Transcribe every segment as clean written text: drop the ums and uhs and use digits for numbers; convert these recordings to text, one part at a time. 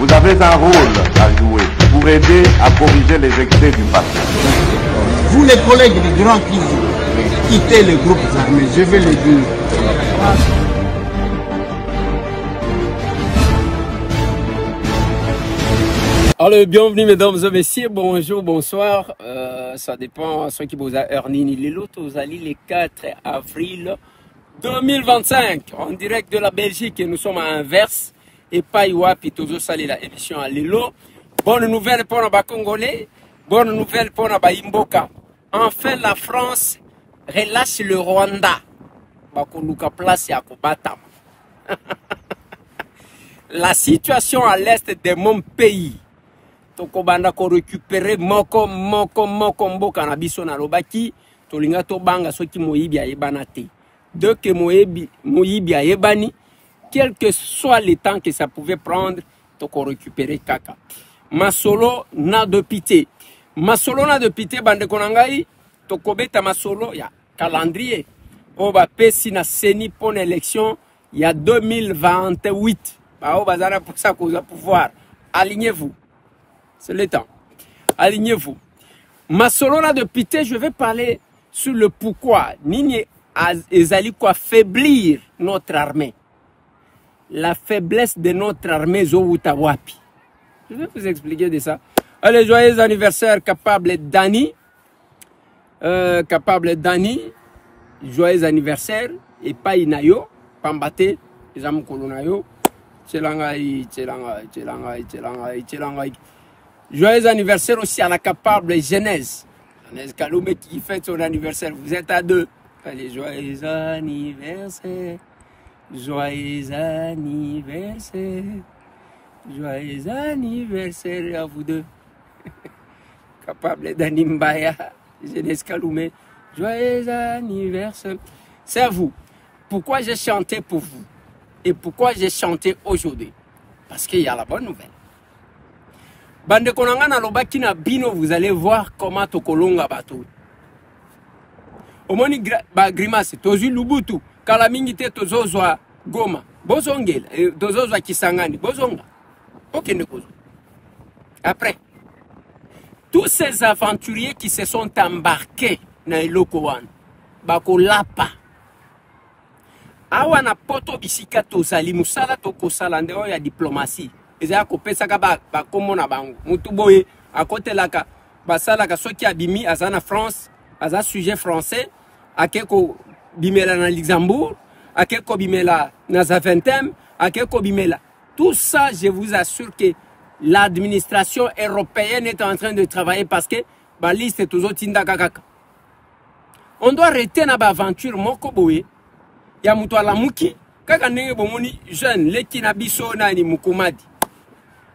Vous avez un rôle à jouer pour aider à corriger les excès du passé. Vous les collègues du Grand qui quittez les groupes armés, je vais le dire. Alors, bienvenue mesdames et messieurs, bonjour, bonsoir. Ça dépend, ceux qui vous a Ernini, les lots, aux alliés, le 4 avril 2025, en direct de la Belgique, et nous sommes à Anvers, et pas Iwapi, toujours salé la émission à Lilo. Bonne nouvelle pour les Congolais, bonne nouvelle pour les Imboka. Enfin, la France relâche le Rwanda. Bakoluka place à Kobatam. La situation à l'est de mon pays. Tokobanda ko récupérer moko mboka na biso na lobaki tolinga to banga soki moyibi ayebana te. Dès que moyibi ayebani, quel que soit le temps que ça pouvait prendre, toko récupérer kaka. Masolo na de pité. Masolo na de pité bande konangai tokobeta masolo ya calendrier. Oba pesi na seni pour l'élection il y a 2028. Ba oba zana pour ça qu'on a pouvoir. Alignez-vous. C'est le temps. Alignez-vous. Ma solo là de pité, je vais parler sur le pourquoi. Nini ezali quoi faiblir notre armée. La faiblesse de notre armée Zowutawapi. Je vais vous expliquer de ça. Allez, joyeux anniversaire capable Dani. Joyeux anniversaire. Et pas Inayo. Pambate. Les amis Kolonayo. Tchelangai. Joyeux anniversaire aussi à la capable Genèse. Genèse Kaloumé qui fête son anniversaire. Vous êtes à deux. Allez, joyeux anniversaire. Joyeux anniversaire. Joyeux anniversaire à vous deux. Capable d'Animbaya. Genèse Kaloumé. Joyeux anniversaire. C'est à vous. Pourquoi j'ai chanté pour vous? Et pourquoi j'ai chanté aujourd'hui? Parce qu'il y a la bonne nouvelle. Bande konanga lobaki na bino, vous allez voir comment tokolonga bato. Omoni ba grimace tozu lubutu kala mingi te tozozwa Goma bozongela tozozwa Kisangani bozonga. Okende kozo. Après tous ces aventuriers qui se sont embarqués na eloko wana bakolapa awa na poto bisika tozali musala tokosala ndeo ya diplomatie. Ezaya kopesaka ba komona bango mutu boye akotelaka basalaka soki abimi azana France aza sujet français akeko bimela na Luxembourg akeko bimela na Zaventem akeko bimela. Tout ça, je vous assure que l'administration européenne est en train de travailler parce que ba liste est toujours tinda kakaka. On doit arrêter na ba aventure moko boye ya mutu ala muki kaka ndenge bomoni jeune leki na biso na ni mukumadi.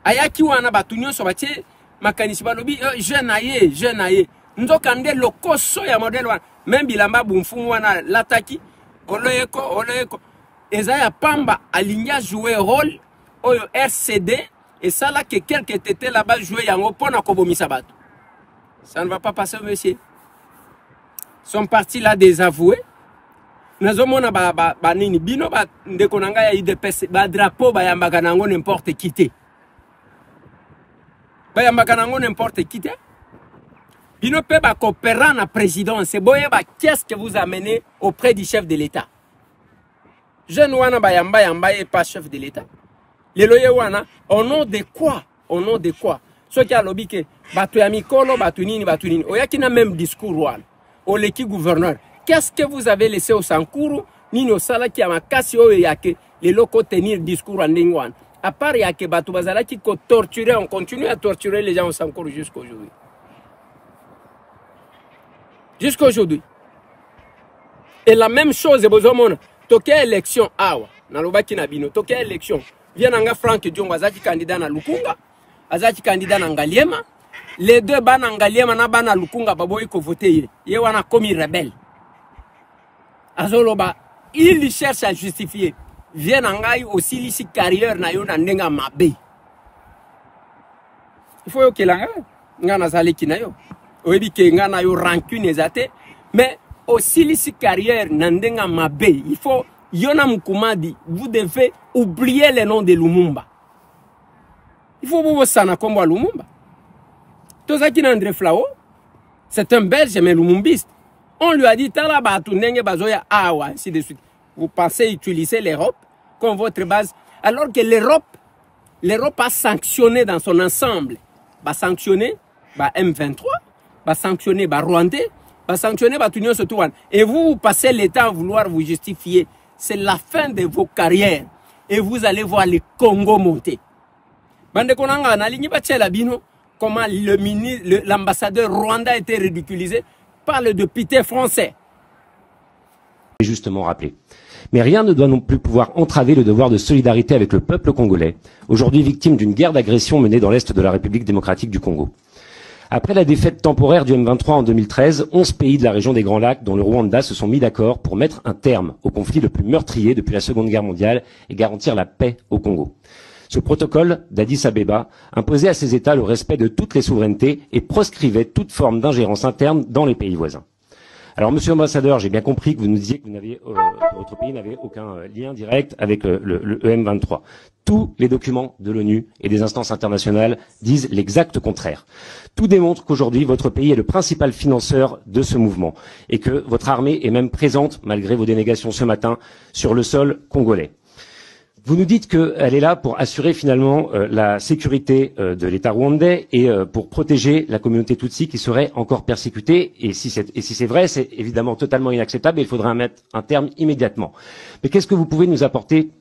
Ayaki wana batunyo so batie makanisi balobi jeune aye nzoka nde lokoso ya modèle wana même bilamba bumfumu wana lataki oloyeko ezaya pamba alinya jouer rôle oyo RCD et ça là que quelques tétés là-bas jouer yango pona kobomisa bato. Ça ne va pas passer monsieur. Ils sont partis là désavoués. Nazomona ba nini bino ba ndeko nanga ya IDPS ba drapeau ba yambaka nango n'importe qui te. N'importe qui. Bino pe ba coopérant na présidence. Qu'est-ce que vous amenez auprès du chef de l'État? Jeune wana ba yamba et pas chef de l'État. Les loyers wana, au nom de quoi? Au nom de quoi? Ce qui a lobby que batu ya mikolo, batu nini. Oyaki na même discours wana. Oleki gouverneur. Qu'est-ce que vous avez laissé au Sankuru? Nini osala ki amakasi oyo yake les locaux tenir discours en lingwan. À part il y a que Batou Bazala qui torturer, on continue à torturer les gens encore jusqu'à aujourd'hui. Jusqu'à aujourd'hui. Et la même chose, toke élection awa, na lobaki na bino, toke élection. Vient nanga Franck Diongo azaki candidat na Lukunga, azaki candidat na Ngaliema. Les deux bana Ngaliema na bana Lukunga baboyi ko voter ye wana komi rebelle. Azoloba, il cherche à justifier. Vient ngai aussi lisi carrière na yo na ndenga mabe. Il faut que la ngana zaleki na yo. Oyebi ke ngana yo rancune ezate, mais aussi lisi carrière na ndenga mabe. Il faut Yona Mukumadi, vous devez oublier le nom de Lumumba. Il faut vous sana comme Lumumba. Tout ça qui est André Flao, c'est un Belge mais lumumbiste. On lui a dit ainsi de suite. Vous pensez utiliser l'Europe comme votre base, alors que l'Europe a sanctionné dans son ensemble. Va sanctionner M23, va sanctionner Rwandais, va sanctionner l'Union soviétique. Et vous passez le temps à vouloir vous justifier. C'est la fin de vos carrières. Et vous allez voir le Congo monter. Comment l'ambassadeur rwandais a été ridiculisé par le député français. Justement rappelé. Mais rien ne doit non plus pouvoir entraver le devoir de solidarité avec le peuple congolais, aujourd'hui victime d'une guerre d'agression menée dans l'est de la République démocratique du Congo. Après la défaite temporaire du M23 en 2013, 11 pays de la région des Grands Lacs, dont le Rwanda, se sont mis d'accord pour mettre un terme au conflit le plus meurtrier depuis la Seconde Guerre mondiale et garantir la paix au Congo. Ce protocole d'Addis Abeba imposait à ces États le respect de toutes les souverainetés et proscrivait toute forme d'ingérence interne dans les pays voisins. Alors, Monsieur l'ambassadeur, j'ai bien compris que vous nous disiez que votre pays n'avait aucun lien direct avec le M23. Tous les documents de l'ONU et des instances internationales disent l'exact contraire. Tout démontre qu'aujourd'hui, votre pays est le principal financeur de ce mouvement et que votre armée est même présente, malgré vos dénégations ce matin, sur le sol congolais. Vous nous dites qu'elle est là pour assurer finalement la sécurité de l'État rwandais et pour protéger la communauté Tutsi qui serait encore persécutée. Et si c'est vrai, c'est évidemment totalement inacceptable et il faudrait mettre un terme immédiatement. Mais qu'est-ce que vous pouvez nous apporter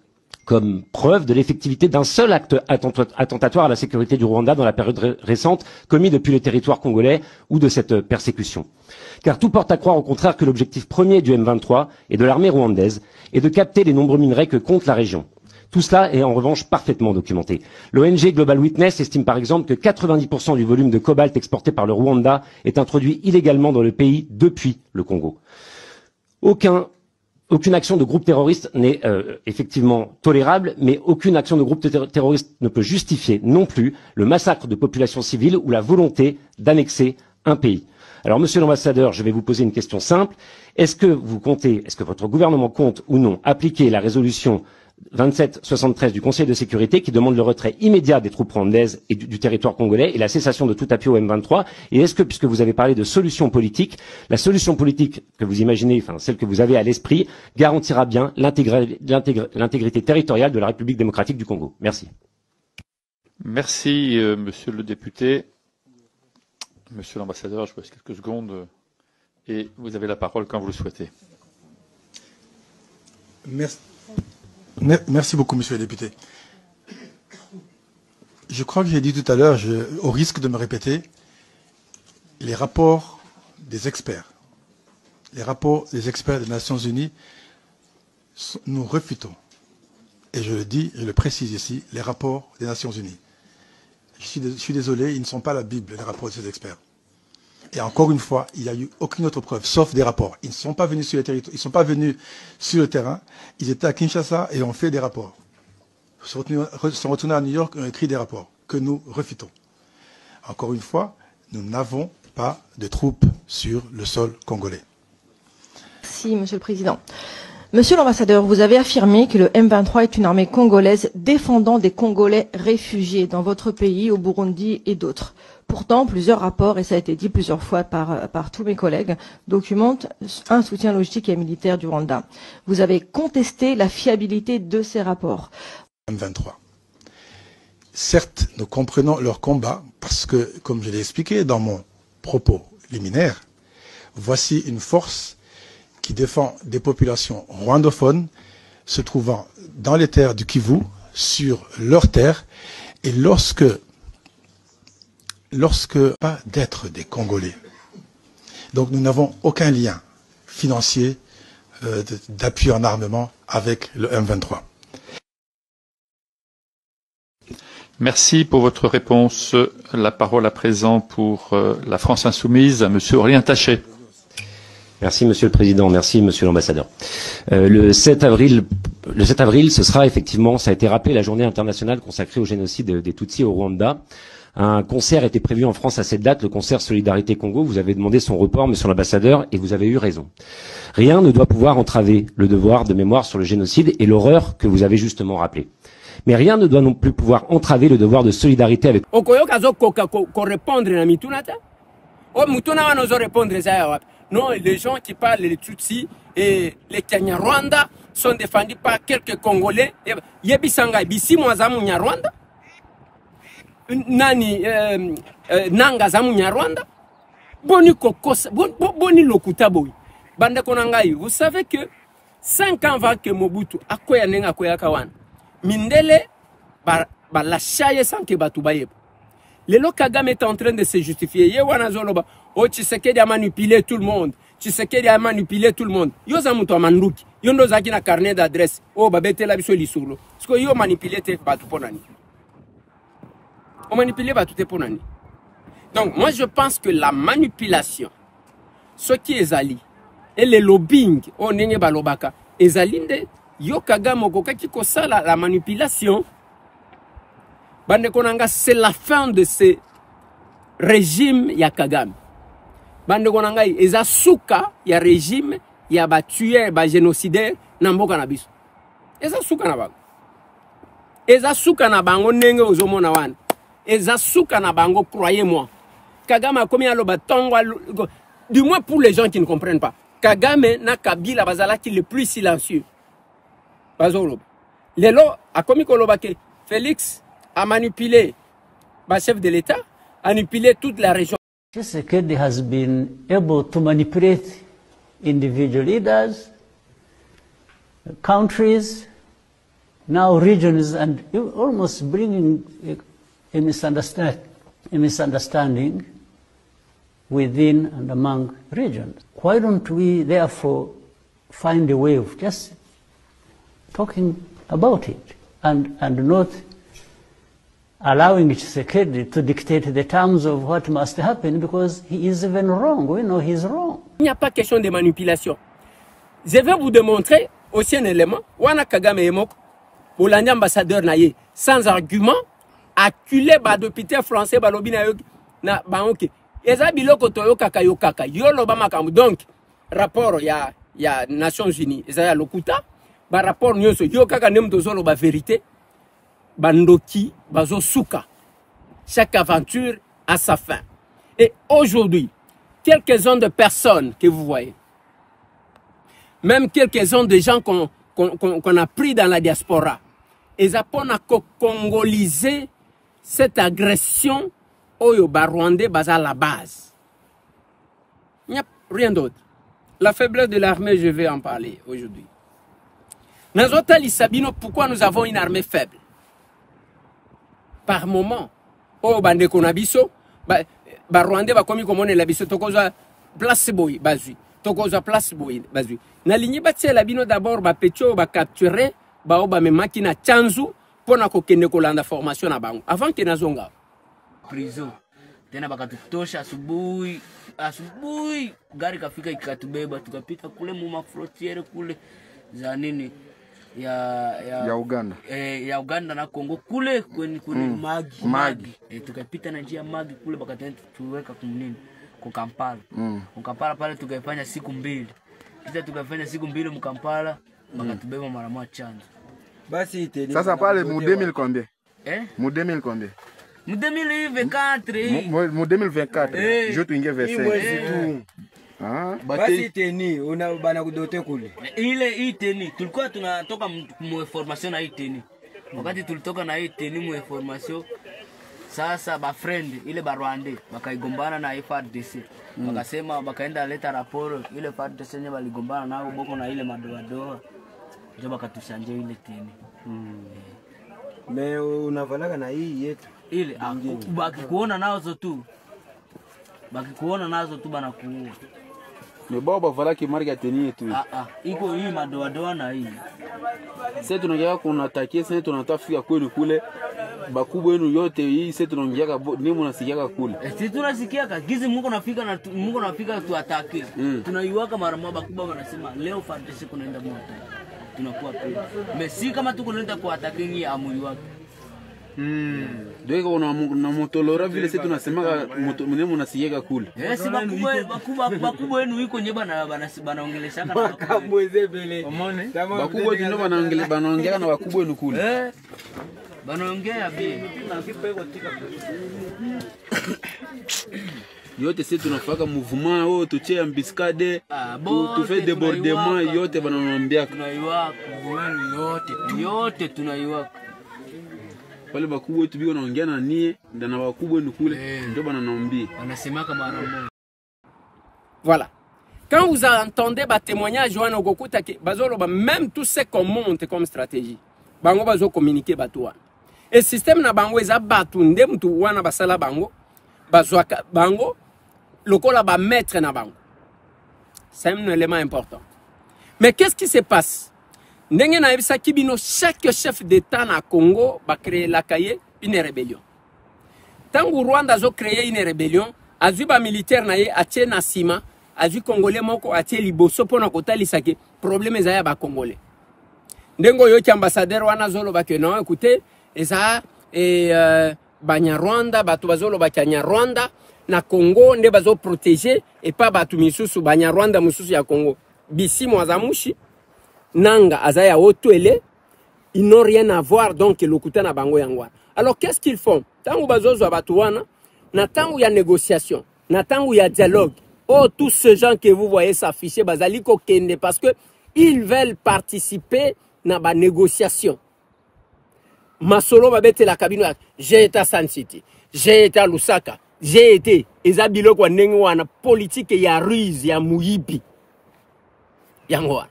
comme preuve de l'effectivité d'un seul acte attentatoire à la sécurité du Rwanda dans la période récente commis depuis le territoire congolais ou de cette persécution? Car tout porte à croire au contraire que l'objectif premier du M23 et de l'armée rwandaise est de capter les nombreux minerais que compte la région. Tout cela est en revanche parfaitement documenté. L'ONG Global Witness estime par exemple que 90% du volume de cobalt exporté par le Rwanda est introduit illégalement dans le pays depuis le Congo. Aucune action de groupe terroriste n'est effectivement tolérable, mais aucune action de groupe terroriste ne peut justifier non plus le massacre de populations civiles ou la volonté d'annexer un pays. Alors, Monsieur l'ambassadeur, je vais vous poser une question simple. Est-ce que votre gouvernement compte ou non appliquer la résolution 2773 du Conseil de sécurité qui demande le retrait immédiat des troupes rwandaises et du territoire congolais et la cessation de tout appui au M23? Et est-ce que, puisque vous avez parlé de solution politique, la solution politique que vous imaginez, enfin celle que vous avez à l'esprit, garantira bien l'intégrité territoriale de la République démocratique du Congo? Merci. Merci, monsieur le député. Monsieur l'ambassadeur, je vous laisse quelques secondes et vous avez la parole quand vous le souhaitez. Merci beaucoup, monsieur le député. Je crois que j'ai dit tout à l'heure, au risque de me répéter, les rapports des experts des Nations Unies, nous refutons. Et je le dis, je le précise ici, les rapports des Nations Unies. Je suis désolé, ils ne sont pas la Bible, les rapports de ces experts. Et encore une fois, il n'y a eu aucune autre preuve, sauf des rapports. Ils ne sont pas venus sur le territoire, ils ne sont pas venus sur le terrain. Ils étaient à Kinshasa et ont fait des rapports. Ils sont retournés à New York et ont écrit des rapports que nous refutons. Encore une fois, nous n'avons pas de troupes sur le sol congolais. Merci, Monsieur le Président. Monsieur l'ambassadeur, vous avez affirmé que le M23 est une armée congolaise défendant des Congolais réfugiés dans votre pays, au Burundi et d'autres. Pourtant, plusieurs rapports, et ça a été dit plusieurs fois par tous mes collègues, documentent un soutien logistique et militaire du Rwanda. Vous avez contesté la fiabilité de ces rapports. M23. Certes, nous comprenons leur combat parce que, comme je l'ai expliqué dans mon propos liminaire, voici une force qui défend des populations rwandophones se trouvant dans les terres du Kivu, sur leurs terres, et lorsque pas d'être des Congolais. Donc nous n'avons aucun lien financier d'appui en armement avec le M23. Merci pour votre réponse. La parole à présent pour la France Insoumise à Monsieur Aurélien Taché. Merci Monsieur le Président, merci Monsieur l'ambassadeur. Le 7 avril, ce sera effectivement, ça a été rappelé, la journée internationale consacrée au génocide des Tutsis au Rwanda. Un concert était prévu en France à cette date, le concert Solidarité Congo. Vous avez demandé son report, Monsieur l'ambassadeur, et vous avez eu raison. Rien ne doit pouvoir entraver le devoir de mémoire sur le génocide et l'horreur que vous avez justement rappelé. Mais rien ne doit non plus pouvoir entraver le devoir de solidarité avec... Non, les gens qui parlent les Tutsis et les Kenya-Rwanda sont défendus par quelques Congolais. Yebisanga, Bisi Mwazamu Nyarwanda. Nani, Nanga Zamu Nyarwanda. Boni Kokosa, Boni Lokuta Boy. Bande Konangai, vous savez que 5 ans avant que Mobutu, Akoya Nenga Koya Kawan, Mindele, la chaye sans que Batubaye. Le Kagame est en train de se justifier. Oh, Tshisekedi a manipulé tout le monde. Tshisekedi a manipulé tout le monde. Yo zamuto manduki. Yo ndo zaki na carnet d'adresse. Oh, babete la biso lisolo. Parce que yo manipulé te batu ponani. On manipulé batu te ponani. Donc, moi, je pense que la manipulation, ce qui est ali, et le lobbying, oh, nenge balobaka, ezalinde, yo Kagame okoka ki kosala la manipulation. Bande konanga, c'est la fin de ce régime ya Kagame. Bande konanga, eza suka ya régime ya ba tueur, ba génocidaire na mboka na biso. Eza suka na bango. Eza suka na bango nenge ozomona wana. Eza suka na bango, croyez-moi. Kagame a commis aloba tongo, du moins pour les gens qui ne comprennent pas. Kagame na Kabila bazala qui le plus silencieux. Bazolo. Lelo a commis koloba ke Félix a manipulé le chef de l'État, a manipulé toute la région. Tshisekedi has been able to manipulate individual leaders, countries, now regions, and almost bringing a misunderstanding within and among regions. Why don't we therefore find a way of just talking about it and not allowing Tshisekedi to dictate the terms of what must happen, because he is even wrong. We know he's wrong. Il n'y a pas question de manipulation. Je vais vous démontrer aussi un élément. Wana Kagame Emok, Bolandi ambassadeur naye, sans argument, acculé ba député français ba lobi na ba ok. Eza biloko toyo kaka yo kaka. Yo loba makambu. Donc rapport ya Nations Unies, eza ya lokuta, ba rapport nyonso yo kaka nem tozolo ba vérité. Bandoki, Bazo Souka. Chaque aventure a sa fin. Et aujourd'hui, quelques-uns de personnes que vous voyez, même quelques-uns de gens qu'on a pris dans la diaspora, ils ont congolisé cette agression au Rwandais à la base. Il n'y a rien d'autre. La faiblesse de l'armée, je vais en parler aujourd'hui. Nazotali Sabino, pourquoi nous avons une armée faible? Par moment, oh bande konabiso, ba Rwandais va comme on est la biso, tokoza place boy bazui, tokoza place boy bazui. Na ligne batie la bino d'abord ba pecho ba capturer, ba oba me makina chanzu pona ko kende ko landa formation na bango avant que nazonga prison. Tena bakatutosha asubuhi gari kafika ikatubeba tukapita kule mu frontiere kule za nini ya Uganda. Ya Uganda na Kongo kule kwenye Magi. Tukapita na njia Magi kule bakatenda tuweka kumnini kwa Kampala. Kwa Kampala pale tukafanya siku 2. Kisha tukafanya siku 2 mu Kampala bakatubeba mara moja chanzo. Basi sasa pale mu 2000 combien? Mu 2000 combien? Mu 2024. Mu 2024. Je tuingie verset. Basi teni una bana kudote kule. Ile teni tulikuwa tunatoka mu formation na teni. Wakati tulitoka na teni mu formation, sasa ba friend ile ba Rwandais bakaigombana na FARDC. Wakasema bakaenda leta raporo ile FARDC yenyewe waligombana nao boko na ile madoa. Ndio bakatushanje ile teni. Me unavalaka na hii yetu. Ile bakikuona nazo tu. Bakikuona nazo tu bana kuua. Me baba vala ki marga teni yetu. Iko hii madoa na hii. Sasa tunaongea kuna takie, sasa tunatafika kwenu kule. Bakubwa wenu yote hii sasa tunaongea ni mnasikiaka kule. Sisi tunasikiaka gizi Mungu nafika tu atake. Tunaiwaka mara moja bakubwa wanasema leo FARDC kunaenda moto. Tunakuwa pia. Messi kama tuko nenda kwa atake hii amui wake. donc on a motolora vile sisi tunasema mwenye mnasikia kule si bakubwa wenu iko nye banaongeleshaka na Kamweze bele. bakubwa ndio banaongea na bakubwa wenu kule banaongea bi yote sisi tunafaka mouvement au tuche ambiscade tu fait débordement yote bananiambia tunaiwa yote tunaiwa wale bakubwa wetu biko naongea na nie na bakubwa wenu kule ndio bananiambia wanasemaka mara moja. Voilà. Quand vous entendez ba témoignage wana okokuta ke bazolo ba même tout ce qu'on monte comme stratégie bango bazo communiquer batwa et système na bango eza batu nde mtu wana basala bango bazwaka bango lokola ba maître na bango. C'est un élément important. Mais qu'est-ce qui se passe? Ndenge na ebisa kibino chaque chef d'état na Congo ba créer la cahier une rébellion. Tangu Rwanda zo créer une rébellion, azui ba militaire na ye atie na sima, azui congolais moko atie liboso pona kotalisa ke problème ezaya ba congolais. Ndengo yo ki ambassadeur wana zolo ba ke non écoutez, eza banya Rwanda batu bazolo ba kanya Rwanda na Congo nde bazo protéger et pas batu misusu banya Rwanda mususu ya Congo. Bisi mwazamushi nanga azaya otuele, ils n'ont rien à voir donc lokuta na bango yangwa. Alors qu'est-ce qu'ils font? Tangu bazozo batu wana na tangu ya négociation, na tangu ya dialogue. Oh, tous ces gens que vous voyez s'afficher bazali ko kende parce que ils veulent participer na ba négociation. Masolo babete la cabine, j'ai été à San City, j'ai été à Lusaka, j'ai été ezabilo kwa ndenge wana politique ya ruse ya muyibi. Yango.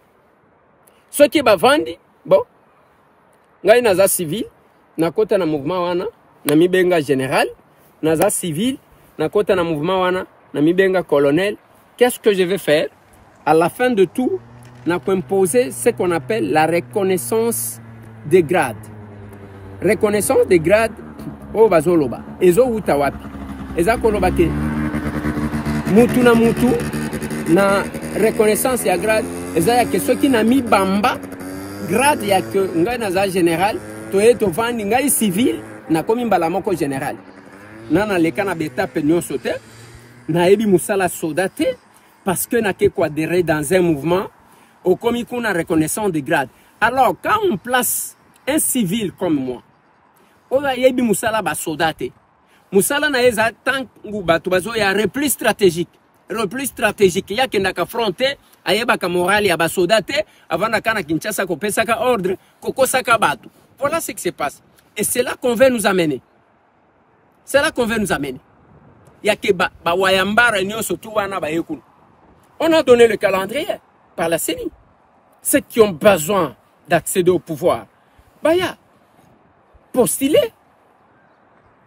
Ceux qui bavandi, bon, ngai naza civil, na kota na mouvement wana, na mibenga général, naza civil, na kota na mouvement wana, na mibenga colonel. Qu'est-ce que je vais faire? À la fin de tout, na imposer ce qu'on appelle la reconnaissance des grades. Reconnaissance des grades, oh bazoloba, ezo utawapi. Eza koloba ke, mutu na mutu, na reconnaissance ya grade, eza ya ke soki na mi bamba, grade ya ke ngai naza général, toye tovandi ngai civil, na komi mbala moko général. Nana leka na betape nyonso te, na ebi musala soldate, parce que na ke ko adhérer dans un mouvement, au komi kuna reconnaissance de grade. Alors, quand on place un civil comme moi, oga yebi musala ba soldate, musala na eza tangu batu bazo ya repli stratégique. Repli stratégique, ya kenda ka fronte, ayeba ka morale ya ba soldate, avant na kana Kinshasa ko pesa ka ordre, koko saka batu. Voilà ce qui se passe. Et c'est là qu'on veut nous amener. C'est là qu'on veut nous amener. Ya ke ba wayambara nyoso tu wana ba yekun. On a donné le calendrier par la CENI. Ceux qui ont besoin d'accéder au pouvoir, baya, postuler.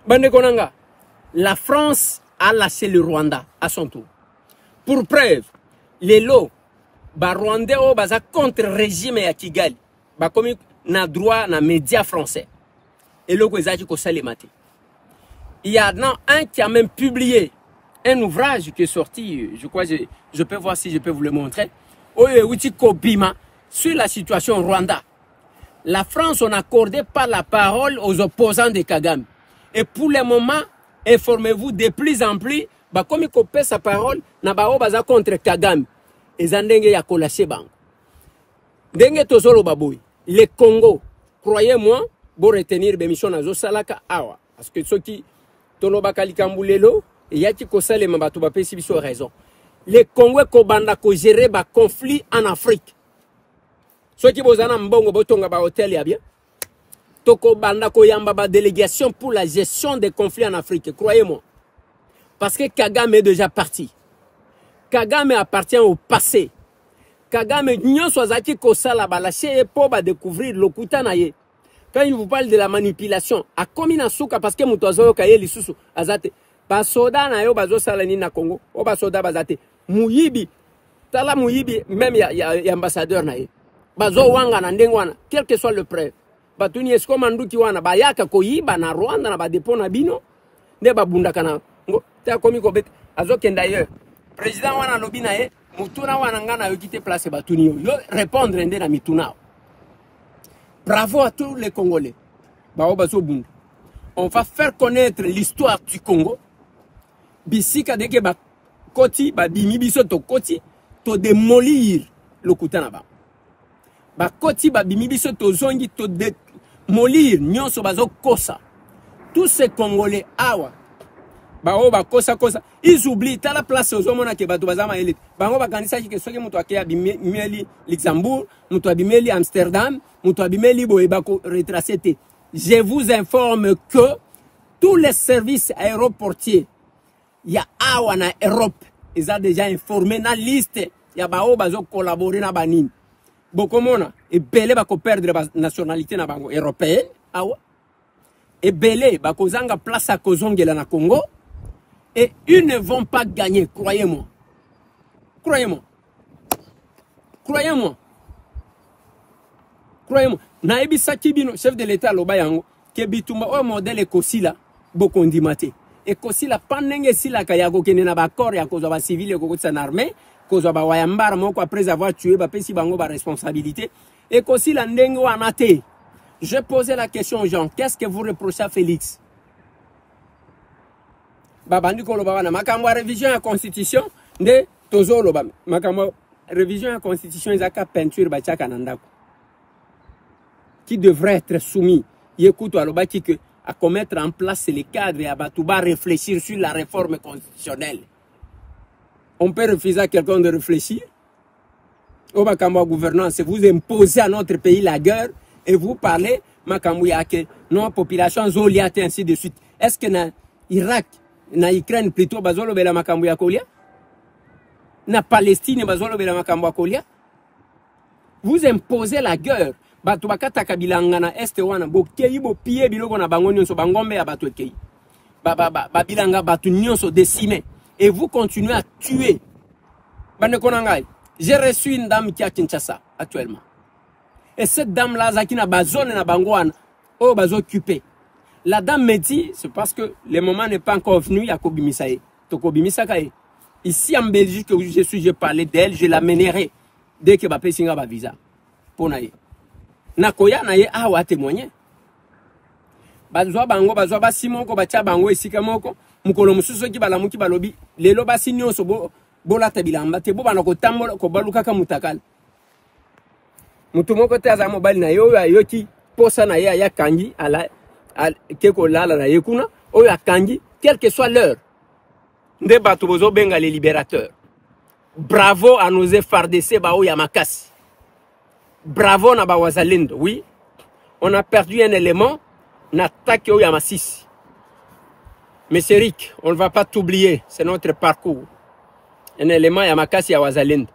Bande konanga, la France a lâché le Rwanda à son tour. Pour preuve, les lots, ba Rwandais o baza contre régime ya Kigali, ba komi na droit na médias français. Et le Kwezaki ko salemati. Il y a un qui a même publié un ouvrage qui est sorti, je crois, je peux voir si je peux vous le montrer, sur la situation au Rwanda. La France, on n'accordait pas la parole aux opposants de Kagame. Et pour le moment, informez-vous de plus en plus, comme il coupe sa parole, na bao baza contre Kagame. Et zandenge ya kolashe bang. Denge tozolo baboui. Le Congo, croyez-moi, pour retenir l'émission na zo salaka awa. Parce que ceux qui toloba kalikambulelo, et yaki kosale mabatu ba pesi biso raison. Les Congolais kobanda ko gérer ba conflit en Afrique. Ceux qui bozana mbongo botonga ba hôtel ya bien. Toko banda ko yamba ba délégation pour la gestion des conflits en Afrique, croyez-moi. Parce que Kagame est déjà parti. Kagame appartient au passé. Kagame nyonso azaki kosala ba lâcher pour ba découvrir lokuta na ye. Quand il vous parle de la manipulation, a komina suka parce que mutozo kaye lisusu azate. Ba soda na yo bazo sala ni na Congo, o ba soda bazate. Muyibi, tala muyibi même ya ambassadeur na ye. Bazo wanga na ndengwana, quel que soit le preuve. Batuni esko manduki wana bayaka koyiba na Rwanda na ba dépôt na bino, ne ba bundaka na ngo ta komi ko bet azo kenda ye. Président wana lobi na ye, mutuna wana ngana yo kite place batuni yo répondre ndé na mituna. Bravo à tous les Congolais. Bazo bunda. on va faire connaître l'histoire du Congo. Bisika deke ba koti ba bimi biso to koti to démolir le Koutanaba. Ba koti ba bimi biso to zongi to démolir nyonso bazo kosa. Tous ces Congolais awa ba kosa kosa ils oublient ta la place aux hommes ke bato bazama elite. Bango ba kanisa ki soki muto akia bimeli Luxembourg, muto bimeli Amsterdam, muto bimeli boye ba ko retracer. Je vous informe que tous les services aéroportiers, il y a Awana Europe, ils ont déjà informé dans la liste, il y a bao bazo collaborer na banin. Bokomona et belé bako perdre la nationalité na bango européenne, awa. Et belé bako zanga place à kozongela na Congo et ils ne vont pas gagner, croyez-moi. Croyez-moi. Croyez-moi. Croyez-moi. Naebi Sakibino, chef de l'État lobayango, ke bitumba o modèle ekosila bokondimate. Ekosila panenge sila kayago kene na bakor ya kozwa ba civil ko kotsa na armée, kozwa ba wayambara moko après avoir tué ba pesi bango ba responsabilité. Ekosila ndenge wana te. Je posais la question aux gens, qu'est-ce que vous reprochez à Félix? Babandi ko loba wana makambo révision ya constitution nde tozo loba makambo révision ya constitution ezaka peinture ba chaka nandako. Qui devrait être soumis, écoute à commettre en place les cadres et à Batouba réfléchir sur la réforme constitutionnelle. On peut refuser à quelqu'un de réfléchir. Au Makambo gouvernance, vous imposez à notre pays la guerre et vous parlez Makambouyake, non population zoliate ainsi de suite. Est-ce que na Irak, na Ukraine plutôt bazolo bela Makambouyakolia? Na Palestine bazolo bela Makambouyakolia? Vous imposez la guerre. Batu bakata kabilanga na este wana bokei bo pied biloko na bango nyonso bangombe ya batu ekei babilanga batu nyonso décimé et vous continuez à tuer. Bande konangai, j'ai reçu une dame qui est à Kinshasa actuellement et cette dame là zaki na bazone na bango wana o bazo occupé. La dame me dit c'est parce que le moment n'est pas encore venu ya kobimisae to kobimisakae. Ici en Belgique où je suis, j'ai parlé d'elle, je l'amènerai dès que ba pesinga ba visa pour naie. Nakoya na ye awa témoigner. Bazwa bango bazwa basi moko bacha bango esika moko mukolo mususu ki balamuki balobi lelo basi nyonso bola tabilamba te bo banako tambola ko baluka ka mutakala. Mutu moko te aza mobali na yo ayoki posa na ye ya kangi ala keko lala na ye kuna oyo akangi quelle que soit l'heure. Nde batu bozo benga les libérateurs. Bravo à nos FARDC ba oya makasi. Bravo na Bawazalendo, oui. On a perdu un élément, on attaque au Yamassis. Mais c'est Rick, on ne va pas t'oublier, c'est notre parcours. Un élément Yamakasi à Wazalendo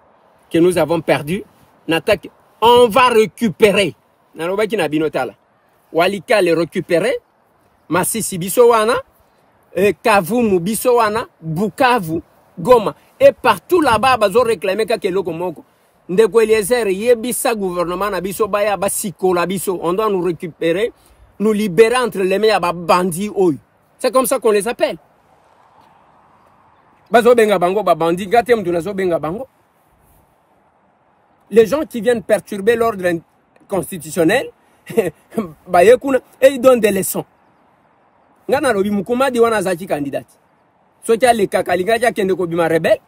que nous avons perdu, on va récupérer. Walika le récupérer, Masisi Bisowana, Kavumu Bisowana, Bukavu, Goma. Et partout là-bas, ils ont réclamé que Lokomoko. Ndeko Eliezer yebisa gouvernement na biso baya basiko la biso, on doit nous récupérer, nous libérer entre les mains à bandits oy. C'est comme ça qu'on les appelle. Bazo benga bango ba bandits gatem dunazo benga bango. Les gens qui viennent perturber l'ordre constitutionnel ba yekuna et ils donnent des leçons. Ngana lobi mukuma di wana zaki candidat. Soki ale kakalinga ja kende ko bima rebelle.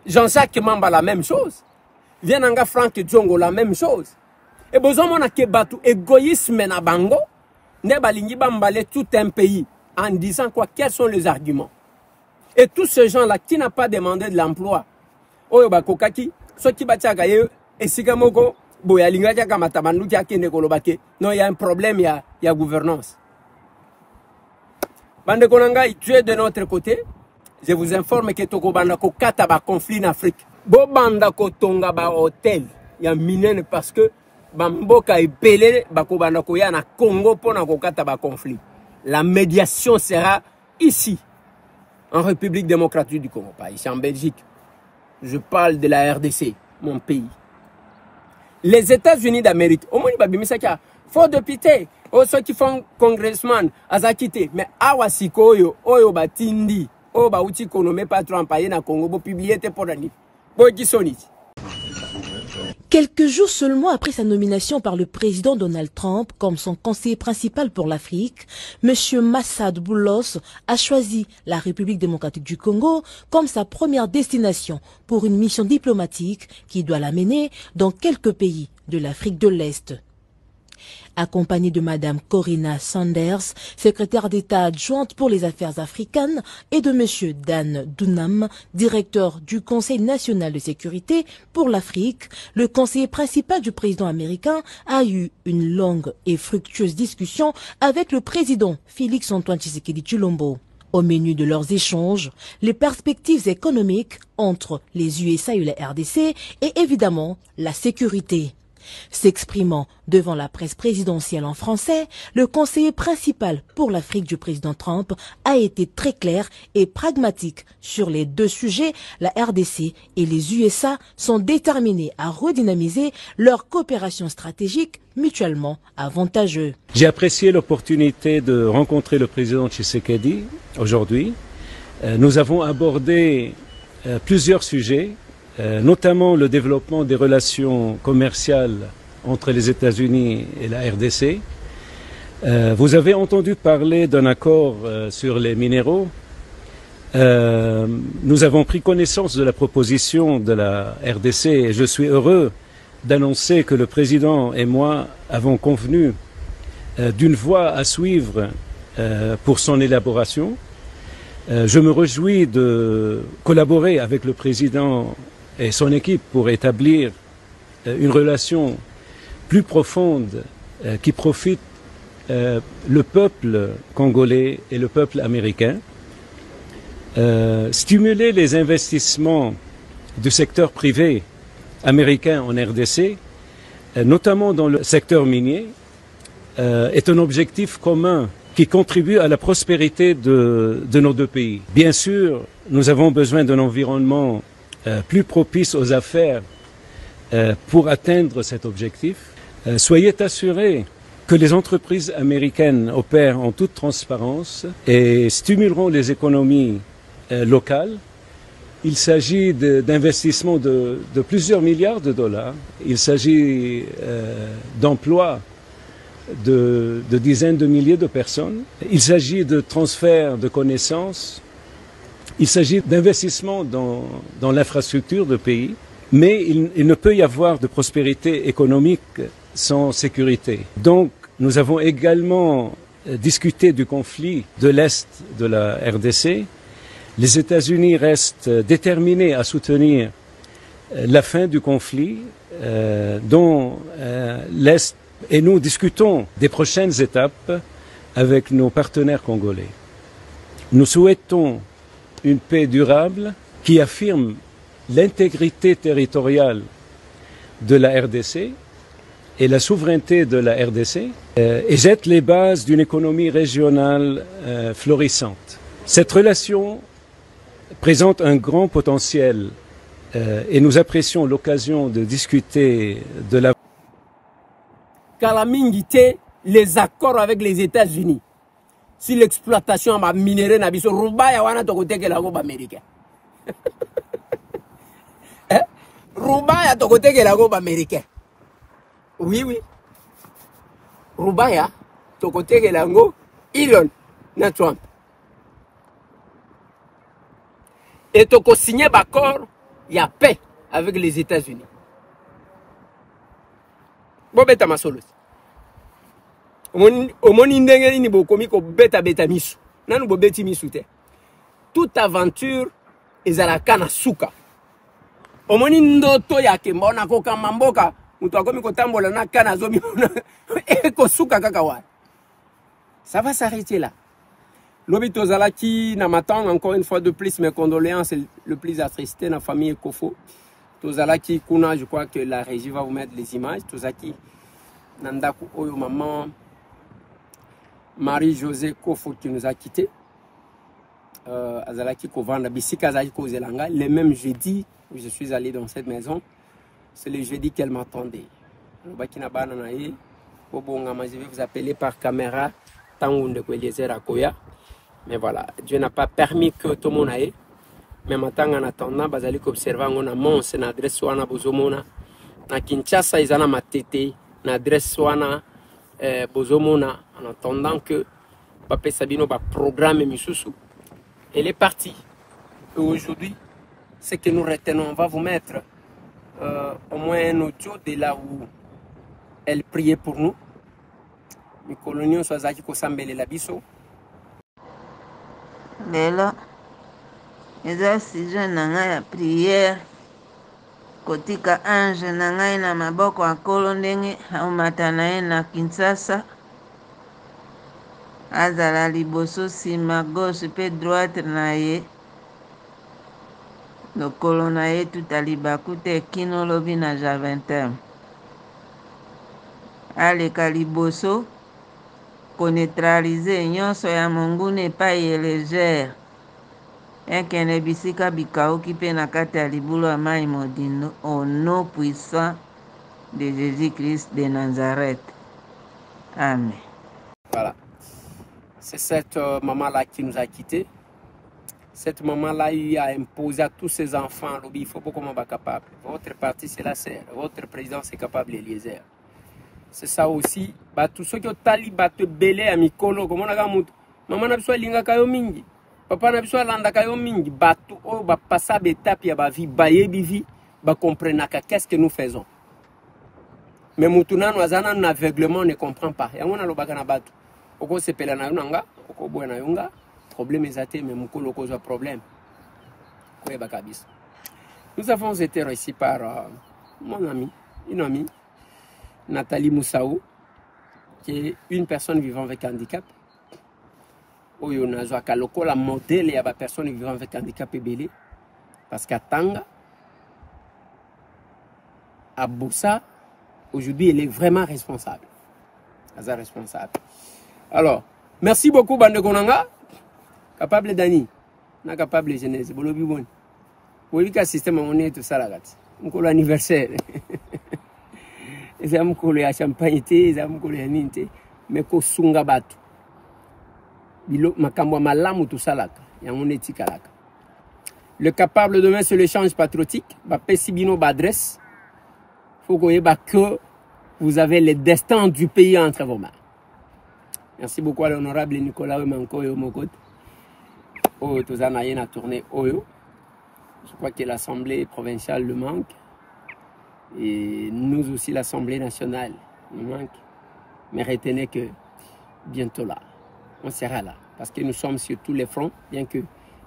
Jean-Jacques Mamba la même chose. Vienanga Franck Djongo la même chose. Et besoin mon akebatu égoïsme na bango ne balingi bambale tout un pays en disant quoi, quels sont les arguments. Et tous ces gens là qui n'ont pas demandé de l'emploi. Oyo bakokaki ceux qui batiaka ye esikamoko boya linga jaka matabandu kia kende kolobake. Non, il y a un problème, il y a gouvernance. Bande konanga, tu es de notre côté. Je vous informe que Toko Bandako Kataba conflit en Afrique. Bo Bandako Tonga ba hôtel. Il y a minene parce que Bamboka est belé Bako Bandako ya na Congo pour na Kataba conflit. La médiation sera ici, en République démocratique du Congo, pas ici en Belgique. Je parle de la RDC, mon pays. Les États-Unis d'Amérique, au moins Babimisaka, faut député, ceux qui font congressman, Azakite, mais Awasiko yo, Oyo Batindi. Oh bah outil qu'on ne met pas trop en paille na Congo pour publier tes podani. Bon qui sonite. Quelques jours seulement après sa nomination par le président Donald Trump comme son conseiller principal pour l'Afrique, M. Massad Boulos a choisi la République démocratique du Congo comme sa première destination pour une mission diplomatique qui doit l'amener dans quelques pays de l'Afrique de l'Est. Accompagnée de Madame Corinna Sanders, secrétaire d'État adjointe pour les affaires africaines, et de Monsieur Dan Dunham, directeur du Conseil national de sécurité pour l'Afrique, le conseiller principal du président américain a eu une longue et fructueuse discussion avec le président Félix-Antoine Tshisekedi Tshilombo. Au menu de leurs échanges, les perspectives économiques entre les USA et la RDC et évidemment la sécurité. S'exprimant devant la presse présidentielle en français, le conseiller principal pour l'Afrique du président Trump a été très clair et pragmatique sur les deux sujets. La RDC et les USA sont déterminés à redynamiser leur coopération stratégique mutuellement avantageux. J'ai apprécié l'opportunité de rencontrer le président Tshisekedi aujourd'hui. Nous avons abordé plusieurs sujets, notamment le développement des relations commerciales entre les États-Unis et la RDC. Vous avez entendu parler d'un accord sur les minéraux. Nous avons pris connaissance de la proposition de la RDC et je suis heureux d'annoncer que le président et moi avons convenu d'une voie à suivre pour son élaboration. Je me réjouis de collaborer avec le président et son équipe pour établir une relation plus profonde qui profite le peuple congolais et le peuple américain. Stimuler les investissements du secteur privé américain en RDC, notamment dans le secteur minier, est un objectif commun qui contribue à la prospérité de nos deux pays. Bien sûr, nous avons besoin d'un environnement plus propice aux affaires pour atteindre cet objectif. Soyez assurés que les entreprises américaines opèrent en toute transparence et stimuleront les économies locales. Il s'agit d'investissements de plusieurs milliards de dollars. Il s'agit d'emplois de dizaines de milliers de personnes. Il s'agit de transferts de connaissances. Il s'agit d'investissements dans l'infrastructure du pays. Mais il ne peut y avoir de prospérité économique sans sécurité. Donc, nous avons également discuté du conflit de l'Est de la RDC. Les États-Unis restent déterminés à soutenir la fin du conflit dont l'Est, et nous discutons des prochaines étapes avec nos partenaires congolais. Nous souhaitons une paix durable qui affirme l'intégrité territoriale de la RDC et la souveraineté de la RDC et jette les bases d'une économie régionale florissante. Cette relation présente un grand potentiel et nous apprécions l'occasion de discuter de la... Kalamingité, les accords avec les États-Unis sur l'exploitation de minéraux na biso rubaya wana tokote ke la go américain. Rubaya tokote ke la go américain. Oui oui. Rubaya tokote ke la go Elon na Trump. Et toko signé d'accord, il y a paix avec les États-Unis. Bobeta masolo. Omoni ndenge ni bokomi ko beta misu. Nanu bobeti misu te. Toute aventure ezalaka na suka. Omoni ndoto yake mbona ko kamamboka mutu akomi ko tambola na kana zomi eko suka kaka wa. Ça va s'arrêter là. Lobi tozalaki na matang encore une fois de plus mes condoléances le plus attristé na famille Kofo. Tozalaki kuna, je crois que la régie va vous mettre les images. Tozaki nandaku oyo maman Marie-Josée Kofo qui nous a quittés. Azalaki kovanda bisika azalaki kozelanga. Le même jeudi où je suis allé dans cette maison, c'est le jeudi qu'elle m'attendait. Lobaki na bana na ye, bobongama, je vais vous appeler par caméra tangunde ko Eliezer Akoya. Mais voilà, Dieu n'a pas permis que tout le monde aille. Mais maintenant, en attendant, bazali observer on a mon adresse wana bozomona na Kinshasa ils ont matete na adresse wana bozomona en attendant que Papa Sabino va programme Misusu. Elle est partie. Et aujourd'hui, ce que nous retenons, on va vous mettre au moins un audio de là où elle priait pour nous. Les coloniaux sont à Kosambele la biso. Lelo, eza sujet na ngai ya prière. Kotika ange na ngai na maboko ya nkolo ndenge aumata na ye na Kinshasa. Azala liboso nsima gauche mpe droite na ye. Lokolo na ye tuta libaku te kino lobi na Javentem. Aleka liboso koneutralize nyonso ya monguna epai elégere. Ekene bisika bikauki mpe na kati ya libulu ya mai modindo au nom puissant de Jésus-Christ de Nazareth. Amen. Voilà. C'est cette maman-là qui nous a quittés. Cette maman-là, il a imposé à tous ses enfants, il faut pas comment on va capable. Votre parti, c'est la serre. Votre président, c'est capable, Eliezer. C'est ça aussi. Tous ceux qui ont tali, te belé à Mikolo, comme on a dit, maman n'a pas linga kayo mingi. Papa n'a pas landa kayo mingi. Batu, oh, passer l'étape, ya ba vie, baye bivi, comprendre qu'est-ce que nous faisons. Mais maintenant, nous avons un aveuglement, on ne comprend pas. Et on a le bagana batu. Oko se pela na yunanga, oko boye na yunga. Problème est athée, mais mon colo cause un problème. Nous avons été reçus par mon ami, une amie, Nathalie Moussaou, qui est une personne vivant avec handicap. Oyo nazwaka lokola modèle ya ba personne vivant avec handicap ebele parce qu'à Tanga, à Boussa, aujourd'hui elle est vraiment responsable. Elle est responsable. Alors, merci beaucoup Bande Konanga. Capable d'Ani, na capable de Genèse, bolobi bon. Oui, le système on est tout ça là. On a l'anniversaire. Ils ont collé à champagne, ils ont collé à ninte, mais ko sunga batu. Bilo makambo malamu tout ça là. Ya on est tikalaka. Le capable demain c'est l'échange patriotique, ba pesibino ba adresse. Faut que vous avez le destin du pays entre vos mains. Merci beaucoup à l'honorable Nicolas Manko et Mokot. Oh, tous en a tourné Oyo. Je crois que l'Assemblée provinciale le manque. Et nous aussi, l'Assemblée nationale nous manque. Mais retenez que bientôt là, on sera là. Parce que nous sommes sur tous les fronts. Bien que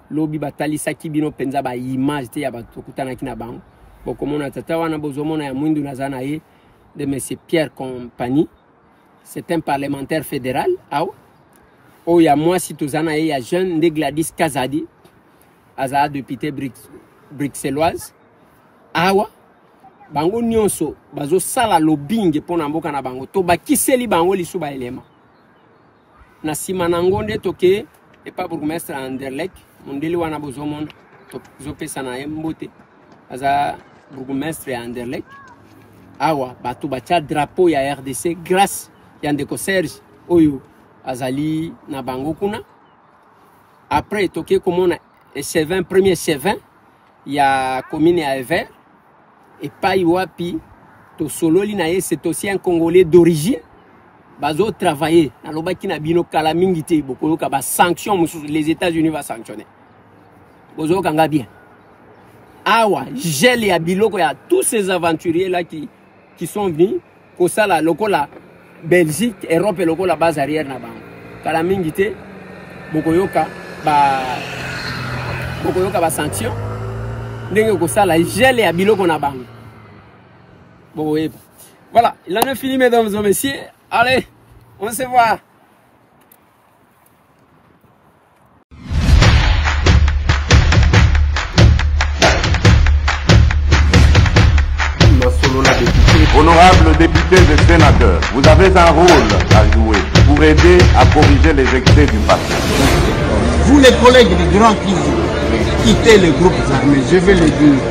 l'obi batali saki bino penza ba image te ya batokutana kina bango. Bon, comme on a tata wana bozomona ya mwindu na zanaye de M. Pierre Compagnie. C'est un parlementaire fédéral. Ah, oh, il y a moi, si tu en as, il y a jeune de Gladys Kazadi, Aza député bruxelloise. Ah, ouais. Bango nyonso, bazo sala lobbying pour n'amboka na bango. To ba kiseli bango li suba elema. Na simanangonde toke, et pas bourgmestre Anderlecht, mondeli wana bozomon, to zopesa na mbote. Aza bourgmestre Anderlecht. Ah, ouais. Bato bacha drapeau ya RDC grâce Yandeko Serge Oyo. Azali na bango kuna. Après toke comme on a échevin, premier échevin, il y a commune à Ever et pas Iwapi to solo li na ye c'est aussi un Congolais d'origine. Bazo travailler na lobaki na bino kala mingi te boko ka ba sanction les États-Unis va sanctionner. Bozo kanga bien. Awa, gel ya biloko ya tous ces aventuriers là qui sont venus ko sala lokola Belgique, Europe et la base arrière na bango. Kala mingi te bokoyoka ba sanction. Ndenge ko sala gel ya biloko na bango. Voilà, il en a fini mesdames et messieurs. Allez, on se voit. Honorables députés et sénateurs, vous avez un rôle à jouer pour aider à corriger les excès du passé. Vous les collègues du Grand Kivu, quittez les groupes armés, je vais le dire.